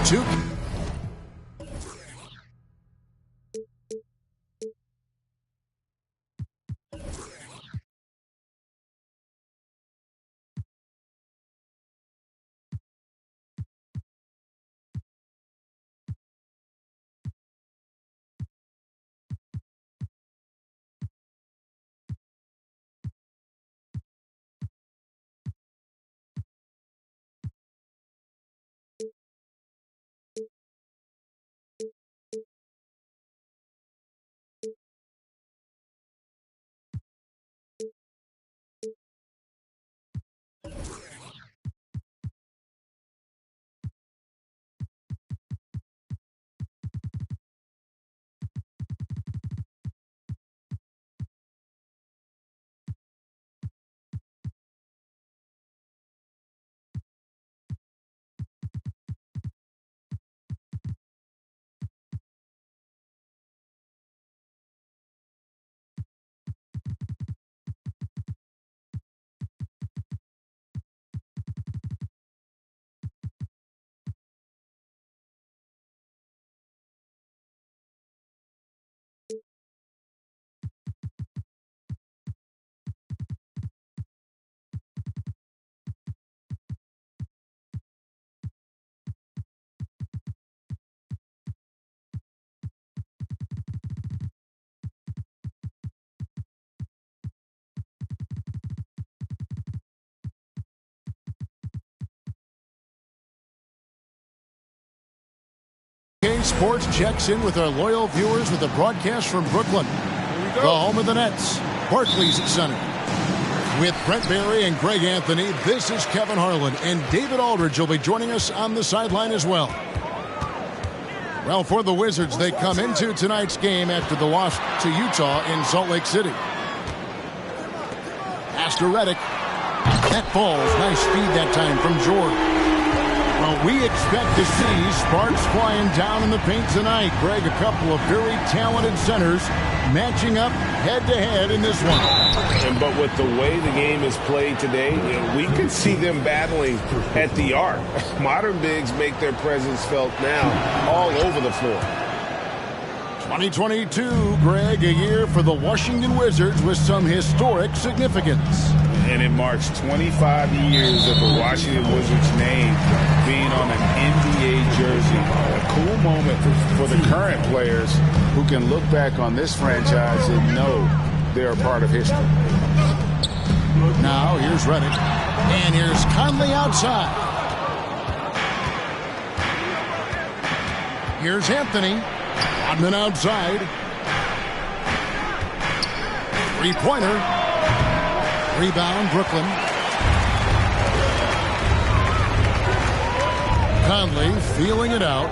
Two. Sports checks in with our loyal viewers with a broadcast from Brooklyn, the home of the Nets, Barclays Center. With Brent Barry and Greg Anthony, this is Kevin Harlan, and David Aldridge will be joining us on the sideline as well. Well, for the Wizards, they come into tonight's game after the loss to Utah in Salt Lake City. Pass to Redick. That falls. Nice speed that time from George. Well, we expect to see sparks flying down in the paint tonight. Greg, a couple of very talented centers matching up head-to-head in this one. But with the way the game is played today, we could see them battling at the arc. Modern bigs make their presence felt now all over the floor. 2022, Greg, a year for the Washington Wizards with some historic significance. And it marks 25 years of the Washington Wizards name being on an NBA jersey. A cool moment for the current players who can look back on this franchise and know they're a part of history. Now here's Redick. And here's Conley outside. Here's Anthony. Rodman outside. Three-pointer. Rebound, Brooklyn. Conley feeling it out.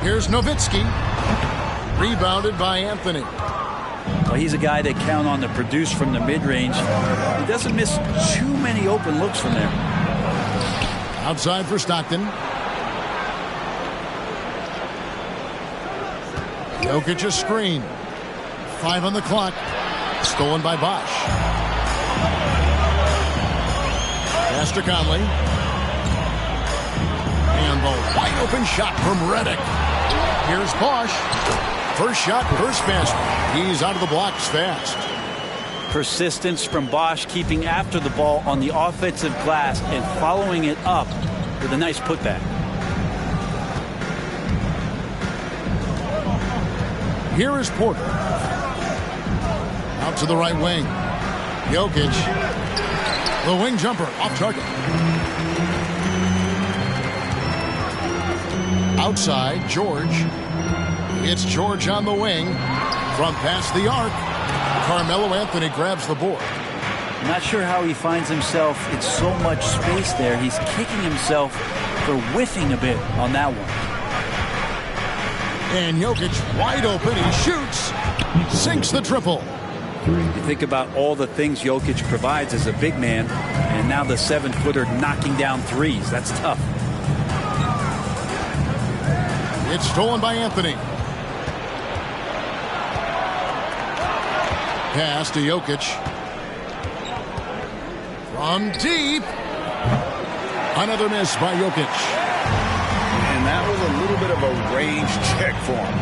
Here's Nowitzki. Rebounded by Anthony. Well, he's a guy they count on to produce from the mid-range. He doesn't miss too many open looks from there. Outside for Stockton. Jokic a screen. 5 on the clock. Stolen by Bosh. Pass to Conley. And the wide open shot from Redick. Here's Bosh. First shot, first basket. He's out of the blocks fast. Persistence from Bosh, keeping after the ball on the offensive glass and following it up with a nice putback. Here is Porter. Out to the right wing. Jokic. The wing jumper off target. Outside, George. It's George on the wing. From past the arc. Carmelo Anthony grabs the board. Not sure how he finds himself in so much space there. He's kicking himself for whiffing a bit on that one. And Jokic wide open. He shoots. Sinks the triple. You think about all the things Jokic provides as a big man, and now the 7-footer knocking down threes. That's tough. It's stolen by Anthony. Pass to Jokic. From deep. Another miss by Jokic. And that was a little bit of a range check for him.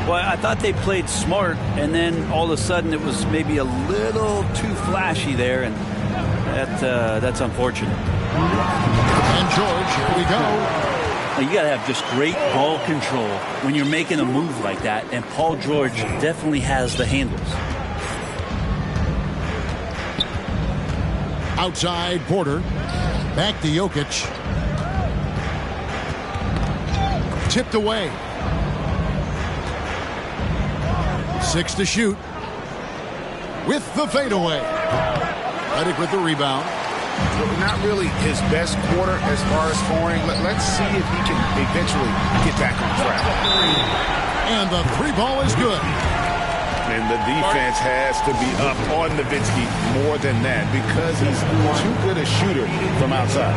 Well, I thought they played smart, and then all of a sudden it was maybe a little too flashy there, and that's unfortunate. And George, here we go. Now, you got to have just great ball control when you're making a move like that, and Paul George definitely has the handles. Outside Porter. Back to Jokic. Tipped away. 6 to shoot. With the fadeaway. Redick with the rebound. Not really his best quarter as far as scoring. Let's see if he can eventually get back on track. And the 3-ball is good. And the defense has to be up on Nowitzki more than that because he's too good a shooter from outside.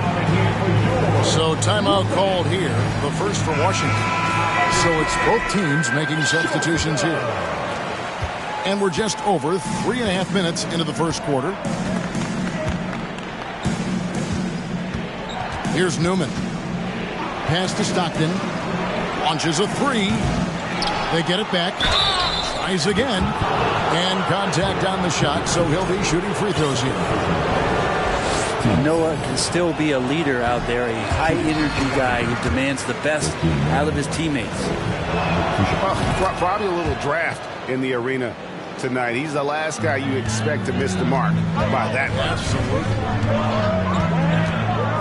So timeout called here, the first for Washington. So it's both teams making substitutions here. And we're just over 3.5 minutes into the first quarter. Here's Newman. Pass to Stockton. Launches a 3. They get it back. Tries again. And contact on the shot, so he'll be shooting free throws here. Noah can still be a leader out there, a high-energy guy who demands the best out of his teammates. Probably a little draft in the arena tonight. He's the last guy you expect to miss the mark by that much. Absolutely.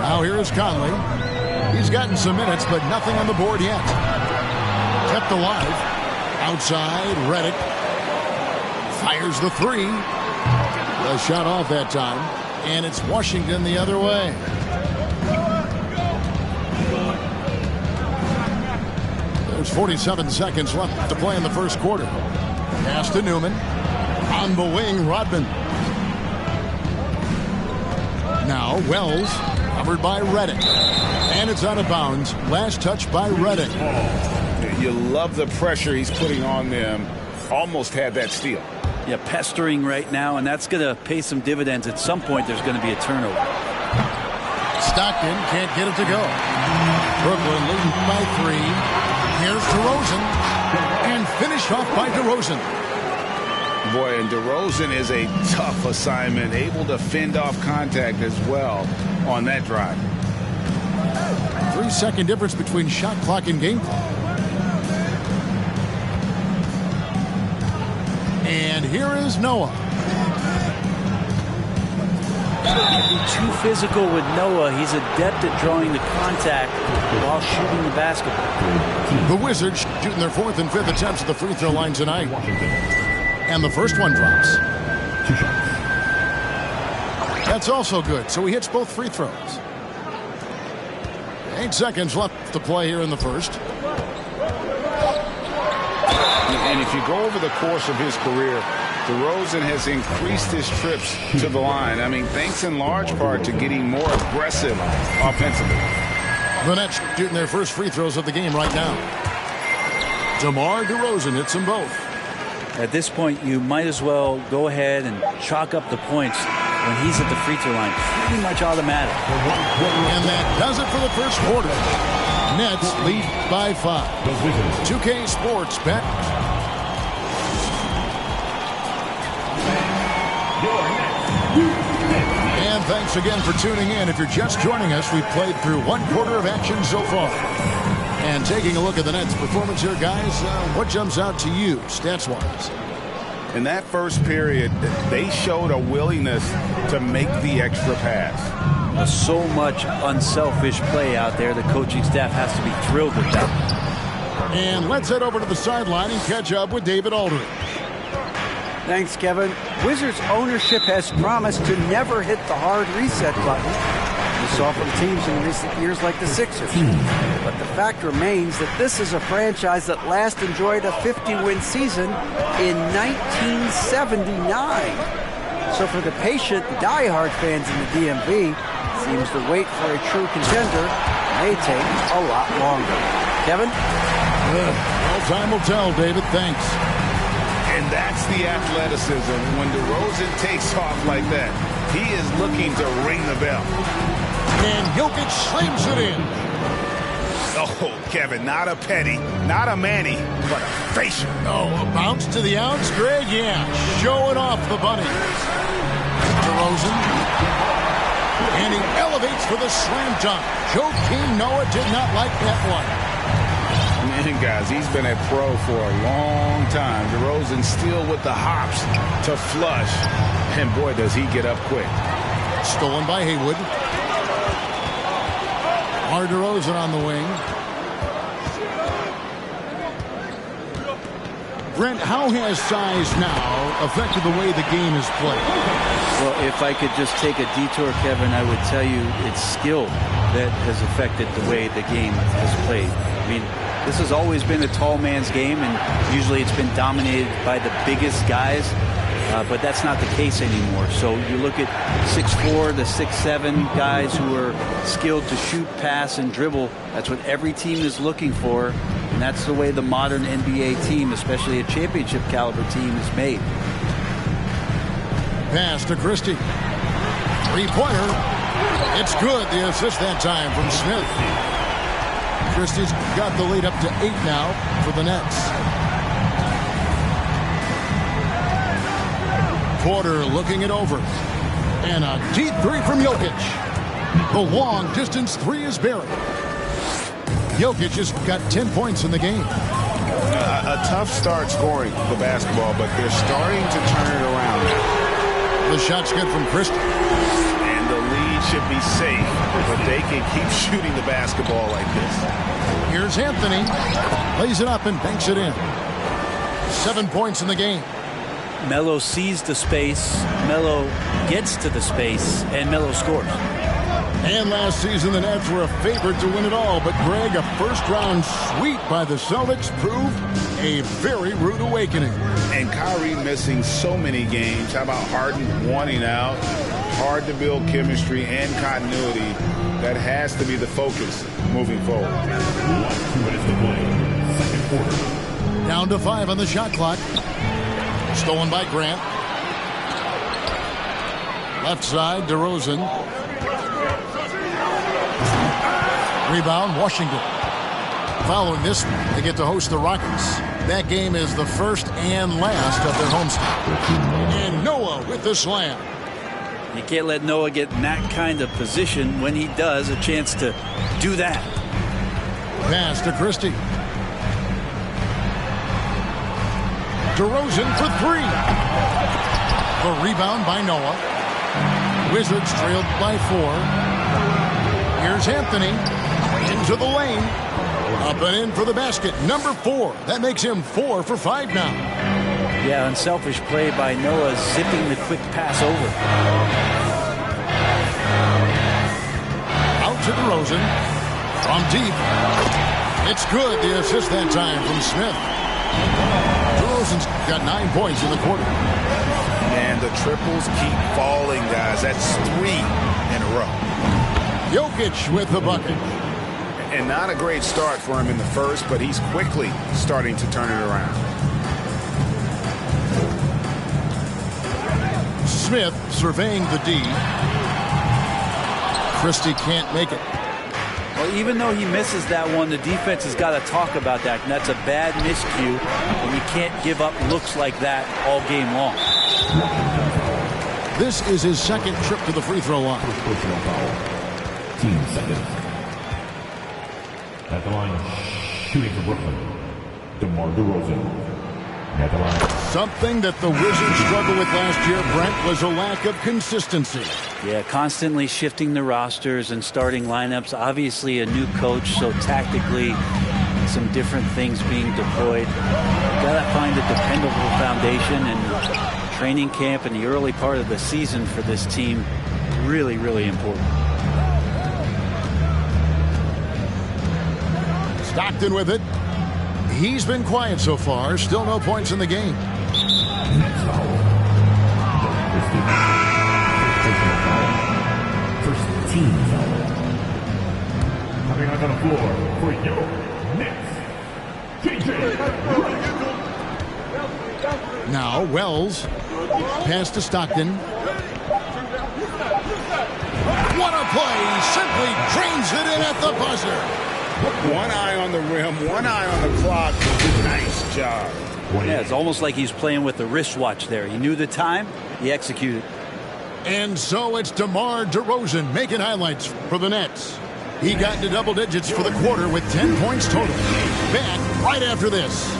Now here is Conley. He's gotten some minutes, but nothing on the board yet. Kept alive. Outside, Redick. Fires the 3. A shot off that time. And it's Washington the other way. There's 47 seconds left to play in the first quarter. Pass to Newman. On the wing, Rodman. Now Wells, covered by Redick. And it's out of bounds. Last touch by Redick. You love the pressure he's putting on them. Almost had that steal. Yeah, pestering right now, and that's going to pay some dividends. At some point, there's going to be a turnover. Stockton can't get it to go. Brooklyn leading by 3. Here's DeRozan. And finished off by DeRozan. Boy, and DeRozan is a tough assignment, able to fend off contact as well on that drive. 3-second difference between shot clock and game clock. And here is Noah. Too physical with Noah. He's adept at drawing the contact while shooting the basketball. The Wizards shooting their 4th and 5th attempts at the free throw line tonight. And the first one drops. 2 shots. That's also good. So he hits both free throws. 8 seconds left to play here in the first. And if you go over the course of his career, DeRozan has increased his trips to the line. I mean, thanks in large part to getting more aggressive offensively. The Nets shooting their first free throws of the game right now. DeMar DeRozan hits them both. At this point, you might as well go ahead and chalk up the points when he's at the free throw line. Pretty much automatic. And that does it for the first quarter. Nets lead by 5. 2K Sports bet. And thanks again for tuning in. If you're just joining us, we've played through 1 quarter of action so far. And taking a look at the Nets' performance here, guys, what jumps out to you, stats-wise? In that first period, they showed a willingness to make the extra pass. So much unselfish play out there. The coaching staff has to be thrilled with that. And let's head over to the sideline and catch up with David Aldridge. Thanks, Kevin. Wizards ownership has promised to never hit the hard reset button. We saw from teams in recent years like the Sixers. But the fact remains that this is a franchise that last enjoyed a 50-win season in 1979. So for the patient, diehard fans in the DMV, it seems the wait for a true contender may take a lot longer. Kevin? Well, time will tell, David. Thanks. And that's the athleticism. When DeRozan takes off like that, he is looking to ring the bell. And Jokic slams it in. Oh, Kevin, not a Petty, not a Manny, but a facial. Oh, a bounce to the outs, Greg. Yeah, showing off the bunny. DeRozan. And he elevates for the slam dunk. Joakim Noah did not like that one. Man, guys, he's been a pro for a long time. DeRozan still with the hops to flush. And boy, does he get up quick. Stolen by Haywood. DeRozan on the wing. Brent, how has size now affected the way the game is played? Well, if I could just take a detour, Kevin, I would tell you it's skill that has affected the way the game has played. I mean, this has always been a tall man's game, and usually it's been dominated by the biggest guys, but that's not the case anymore. So you look at 6'4", the 6'7" guys who are skilled to shoot, pass, and dribble. That's what every team is looking for, and that's the way the modern NBA team, especially a championship caliber team, is made. Pass to Christie. Three-pointer. It's good. The assist that time from Smith. Christie's got the lead up to 8 now for the Nets. Porter looking it over. And a deep three from Jokic. The long distance three is buried. Jokic has got 10 points in the game. A tough start scoring the basketball, but they're starting to turn it around now. The shot's good from Christie. And the lead should be safe, but they can keep shooting the basketball like this. Here's Anthony. Lays it up and banks it in. 7 points in the game. Melo sees the space, Melo gets to the space, and Melo scores. And last season, the Nets were a favorite to win it all. But, Greg, a first-round sweep by the Celtics proved a very rude awakening. And Kyrie missing so many games. How about Harden wanting out? Hard to build chemistry and continuity. That has to be the focus moving forward. 2 minutes to play. Second quarter. Down to 5 on the shot clock. Stolen by Grant. Left side, DeRozan. Rebound, Washington. Following this, they get to host the Rockets. That game is the first and last of their homestand. And Noah with the slam. You can't let Noah get in that kind of position. When he does, a chance to do that. Pass to Christie. DeRozan for 3. The rebound by Noah. Wizards trailed by 4. Here's Anthony. Into the lane. Up and in for the basket. Number 4. That makes him 4 for 5 now. Yeah, unselfish play by Noah, zipping the quick pass over. Out to DeRozan. From deep. It's good. The assist that time from Smith. DeRozan's got 9 points in the quarter. Man, the triples keep falling, guys. That's 3 in a row. Jokic with the bucket. And not a great start for him in the first, but he's quickly starting to turn it around. Smith surveying the D. Christie can't make it. Well, even though he misses that one, the defense has got to talk about that. And that's a bad miscue. And you can't give up looks like that all game long. This is his second trip to the free throw line. Personal foul. Team seconds. At the line, shooting for Brooklyn, DeMar DeRozan. At the line. Something that the Wizards struggled with last year, Brent, was a lack of consistency. Yeah, constantly shifting the rosters and starting lineups. Obviously a new coach, so tactically some different things being deployed. Got to find a dependable foundation, and training camp in the early part of the season for this team, really, really important. Stockton with it. He's been quiet so far. Still no points in the game. Next foul. First team foul. Coming out on the floor for your Nets. Now Wells. Pass to Stockton. What a play! Simply drains it in at the buzzer. One eye on the rim, one eye on the clock. Nice job. Yeah, it's almost like he's playing with the wristwatch there. He knew the time, he executed. And so it's DeMar DeRozan making highlights for the Nets. He got into double digits for the quarter with 10 points total. Back right after this.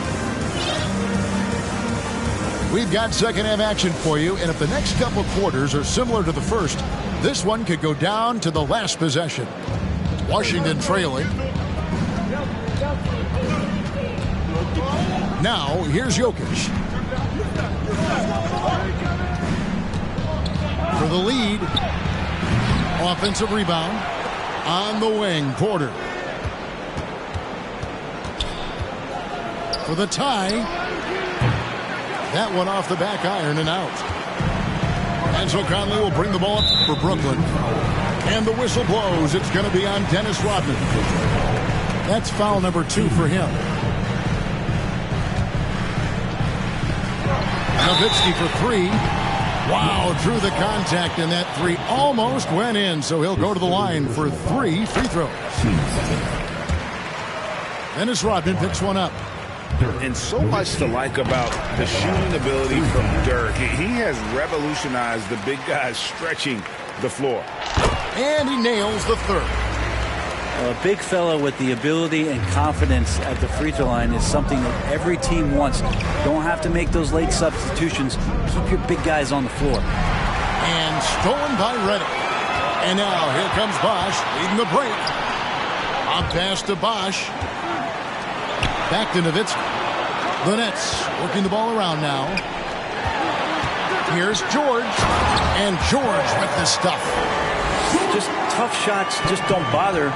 We've got second half action for you, and if the next couple quarters are similar to the first, this one could go down to the last possession. Washington trailing. Now, here's Jokic. For the lead. Offensive rebound. On the wing, Porter. For the tie. That one off the back iron and out. And so Conley will bring the ball up for Brooklyn. And the whistle blows. It's going to be on Dennis Rodman. That's foul number 2 for him. Nowitzki for 3. Wow, drew the contact, and that 3 almost went in. So he'll go to the line for 3 free throws. Dennis Rodman picks one up. And so much to like about the shooting ability from Dirk. He has revolutionized the big guys stretching the floor. And he nails the third. A big fella with the ability and confidence at the free throw line is something that every team wants. Don't have to make those late substitutions. Keep your big guys on the floor. And stolen by Redick. And now here comes Bosch leading the break. On pass to Bosch. Back to Nowitzki. The Nets working the ball around now. Here's George. And George with the stuff. Just tough shots just don't bother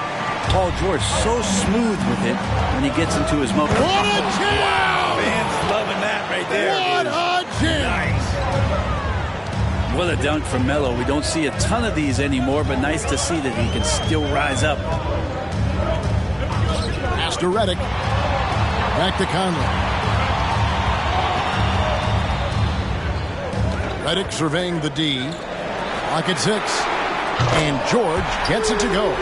Paul George. So smooth with it when he gets into his mode. What a jam! Wow, fans loving that right there. What a jam! Nice. What a dunk from Melo. We don't see a ton of these anymore, but nice to see that he can still rise up. Pass to Redick. Back to Conley. Redick surveying the D. Lock at 6. And George gets it to go.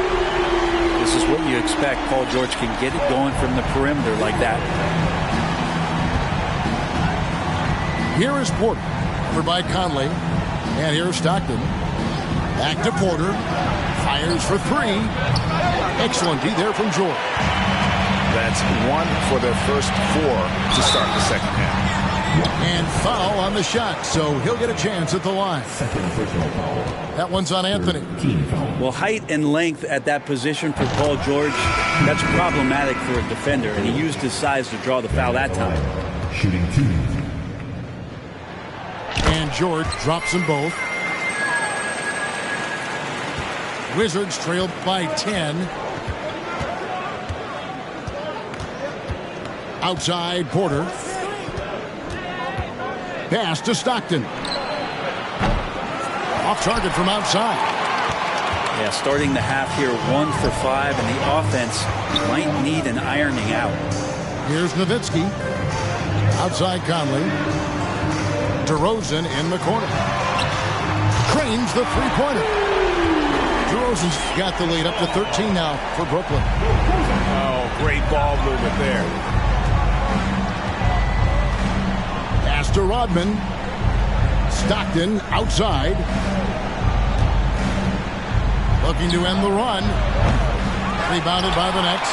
This is what you expect. Paul George can get it going from the perimeter like that. Here is Porter. Over by Conley. And here's Stockton. Back to Porter. Fires for 3. Excellent D there from George. That's 1 for their first 4 to start the second half. And foul on the shot, so he'll get a chance at the line. That one's on Anthony. Well, height and length at that position for Paul George, that's problematic for a defender, and he used his size to draw the foul that time. Shooting 2. And George drops them both. Wizards trailed by 10. Outside Porter. Pass to Stockton. Off target from outside. Yeah, starting the half here 1 for 5, and the offense might need an ironing out. Here's Nowitzki. Outside Conley. DeRozan in the corner. Cranes the three-pointer. DeRozan's got the lead up to 13 now for Brooklyn. Oh, great ball movement there. Pass to Rodman. Stockton outside. Looking to end the run. Rebounded by the Nets.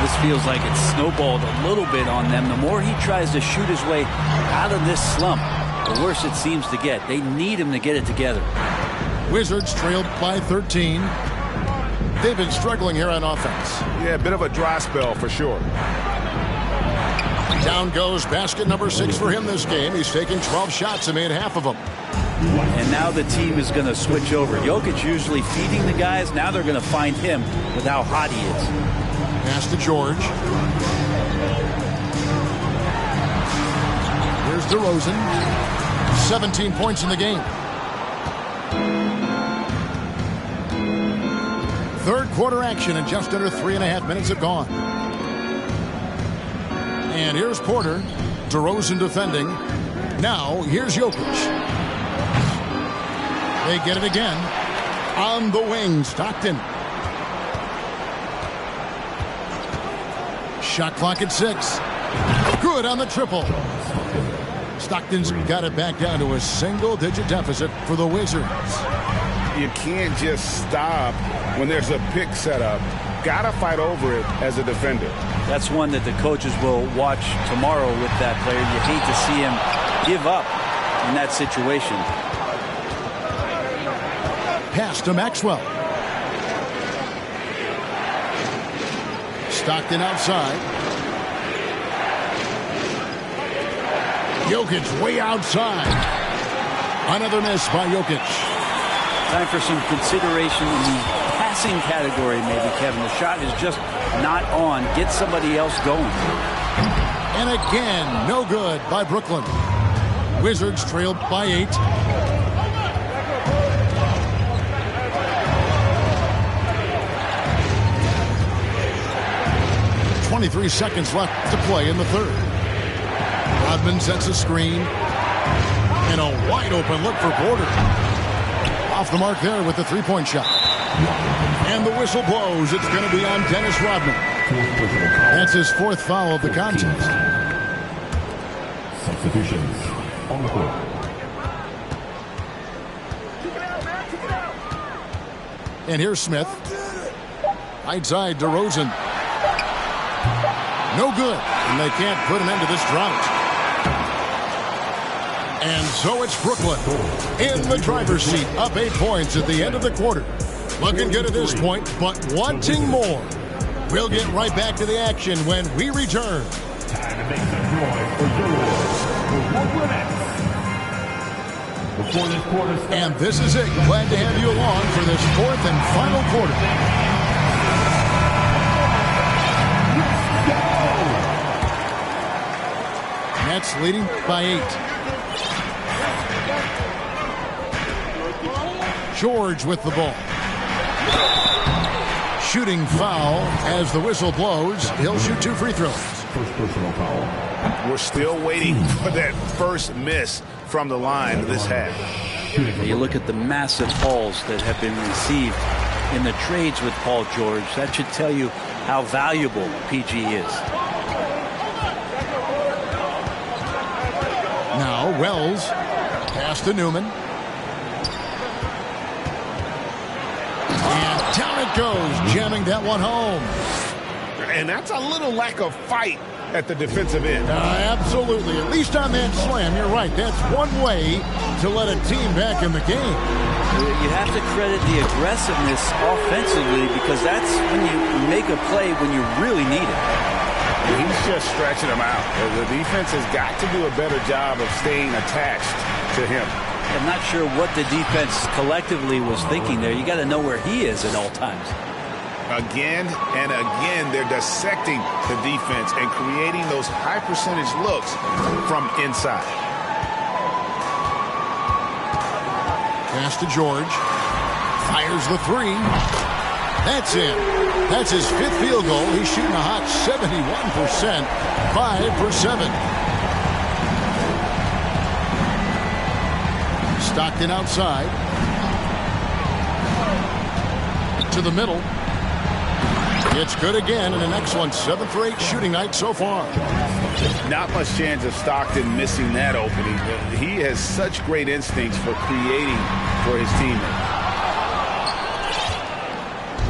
This feels like it's snowballed a little bit on them. The more he tries to shoot his way out of this slump, the worse it seems to get. They need him to get it together. Wizards trailed by 13. They've been struggling here on offense. Yeah, a bit of a dry spell for sure. Down goes basket number 6 for him this game. He's taken 12 shots and made half of them. And now the team is going to switch over. Jokic usually feeding the guys. Now they're going to find him with how hot he is. Pass to George. Here's DeRozan. 17 points in the game. Third quarter action, and just under 3.5 minutes have gone. And here's Porter. DeRozan defending. Now, here's Jokic. They get it again. On the wing, Stockton. Shot clock at 6. Good on the triple. Stockton's got it back down to a single-digit deficit for the Wizards. You can't just stop when there's a pick set up. Gotta fight over it as a defender. That's one that the coaches will watch tomorrow with that player. You hate to see him give up in that situation. Pass to Maxwell. Stockton outside. Jokic way outside. Another miss by Jokic. Time for some consideration in the passing category, maybe, Kevin. The shot is just not on. Get somebody else going. And again, no good by Brooklyn. Wizards trailed by 8. 23 seconds left to play in the third. Rodman sets a screen. And a wide open look for Porter. Off the mark there with the three-point shot. And the whistle blows. It's going to be on Dennis Rodman. That's his 4th foul of the contest. Substitutions on the court. And here's Smith. Right side, DeRozan. No good. And they can't put an end to this drought. And so it's Brooklyn in the driver's seat, up 8 points at the end of the quarter. Looking good at this point, but wanting more. We'll get right back to the action when we return. Time to make some noise for the Brooklyn Nets. Before this quarter starts. And this is it. Glad to have you along for this 4th and final quarter. Nets leading by 8. George with the ball. Shooting foul as the whistle blows. He'll shoot 2 free throws. First personal foul. We're still waiting for that first miss from the line this half. You look at the massive hauls that have been received in the trades with Paul George. That should tell you how valuable PG is. Now Wells. Pass to Newman. And down it goes, jamming that one home. And that's a little lack of fight at the defensive end. Absolutely. At least on that slam, you're right. That's one way to let a team back in the game. You have to credit the aggressiveness offensively because that's when you make a play when you really need it. He's just stretching them out. The defense has got to do a better job of staying attached to him. I'm not sure what the defense collectively was thinking there. You got to know where he is at all times. Again and again, they're dissecting the defense and creating those high percentage looks from inside. Pass to George. Fires the 3. That's in. That's his 5th field goal. He's shooting a hot 71%. 5 for 7. Stockton outside. To the middle. It's good again, and an excellent 7 for 8 shooting night so far. Not much chance of Stockton missing that opening. He has such great instincts for creating for his teammates.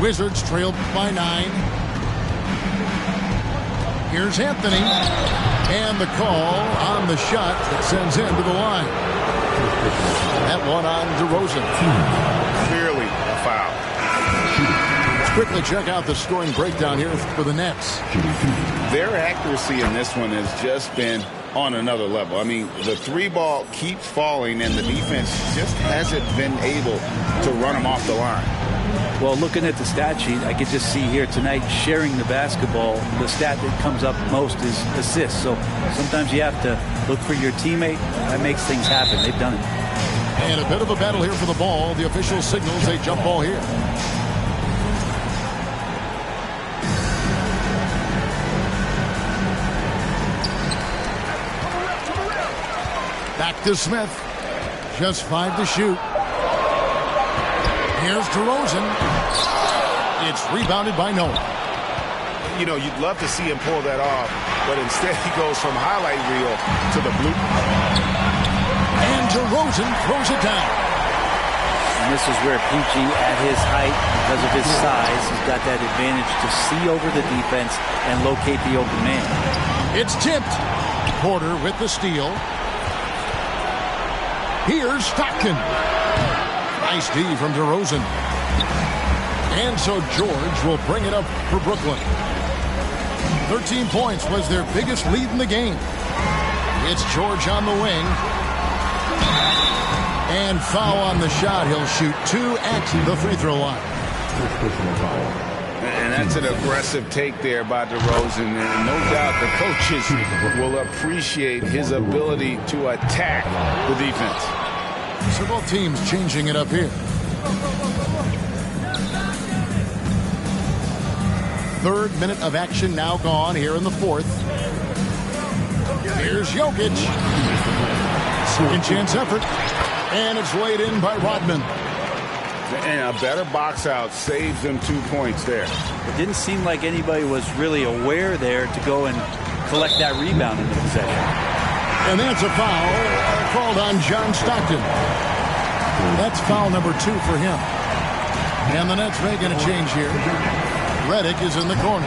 Wizards trailed by 9. Here's Anthony. And the call on the shot that sends him to the line. That one on DeRozan. Clearly a foul. Let's quickly check out the scoring breakdown here for the Nets. Their accuracy in this one has just been on another level. I mean, the 3 ball keeps falling, and the defense just hasn't been able to run them off the line. Well, looking at the stat sheet, I could just see here tonight sharing the basketball. The stat that comes up most is assists. So sometimes you have to look for your teammate. That makes things happen. They've done it. And a bit of a battle here for the ball. The official signals a jump ball here. Back to Smith. Just 5 to shoot. Here's DeRozan. It's rebounded by Noah. You know, you'd love to see him pull that off, but instead he goes from highlight reel to the blooper. And DeRozan throws it down. And this is where PG, at his height, because of his size, he's got that advantage to see over the defense and locate the open man. It's tipped. Porter with the steal. Here's Stockton. Nice D from DeRozan. And so George will bring it up for Brooklyn. 13 points was their biggest lead in the game. It's George on the wing. And foul on the shot. He'll shoot 2 at the free throw line. And that's an aggressive take there by DeRozan. And no doubt the coaches will appreciate his ability to attack the defense. So both teams changing it up here. Third minute of action now gone here in the fourth. Here's Jokic. Second chance effort. And it's laid in by Rodman. And a better box out saves them 2 points there. It didn't seem like anybody was really aware there to go and collect that rebound in the possession. And that's a foul called on John Stockton. That's foul number 2 for him. And the Nets making a change here. Redick is in the corner.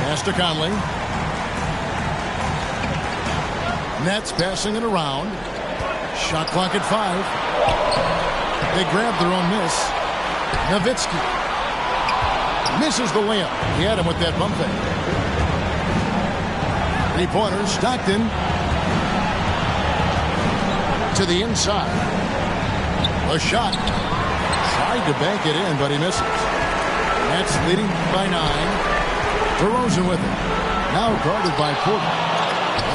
Pass to Conley. Nets passing it around. Shot clock at 5. They grab their own miss. Nowitzki misses the layup. He had him with that bump fake. 3-pointer. Stockton to the inside. A shot. Tried to bank it in, but he misses. Nets leading by 9. DeRozan with it. Now guarded by Porter.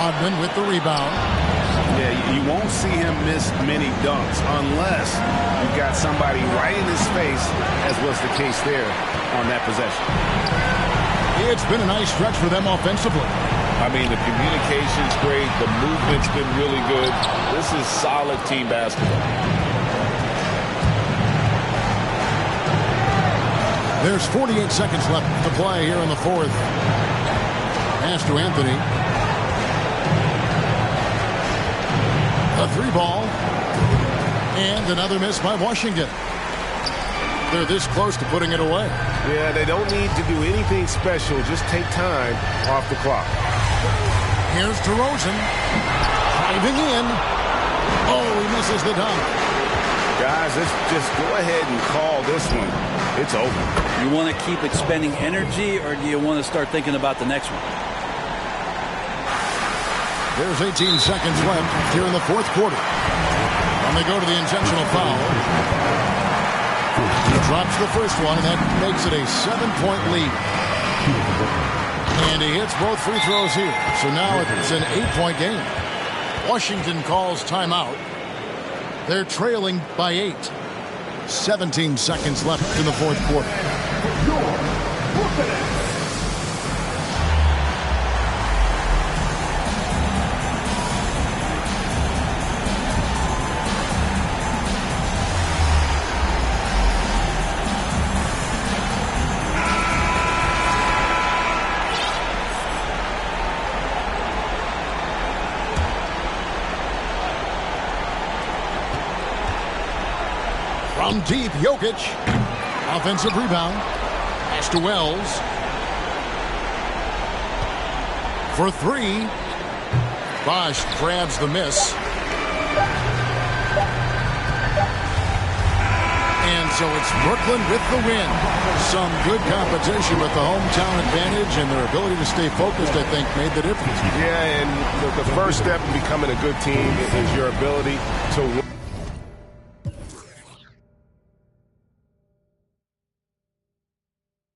Rodman with the rebound. Yeah, you won't see him miss many dunks unless you've got somebody right in his face, as was the case there on that possession. It's been a nice stretch for them offensively. I mean, the communication's great. The movement's been really good. This is solid team basketball. There's 48 seconds left to play here in the fourth. Pass to Anthony. A 3-ball. And another miss by Washington. They're this close to putting it away. Yeah, they don't need to do anything special. Just take time off the clock. Here's DeRozan. Driving in. Oh, he misses the dunk. Guys, let's just go ahead and call this one. It's over. You want to keep expending energy, or do you want to start thinking about the next one? There's 18 seconds left here in the fourth quarter. And they go to the intentional foul. He drops the first one, and that makes it a 7-point lead. And he hits both free throws here. So now it's an 8-point game. Washington calls timeout. They're trailing by 8. 17 seconds left in the fourth quarter. From deep, Jokic. Offensive rebound. Pass to Wells. For 3. Bosch grabs the miss. And so it's Brooklyn with the win. Some good competition with the hometown advantage, and their ability to stay focused, I think, made the difference. Yeah, and the first step in becoming a good team is your ability to win.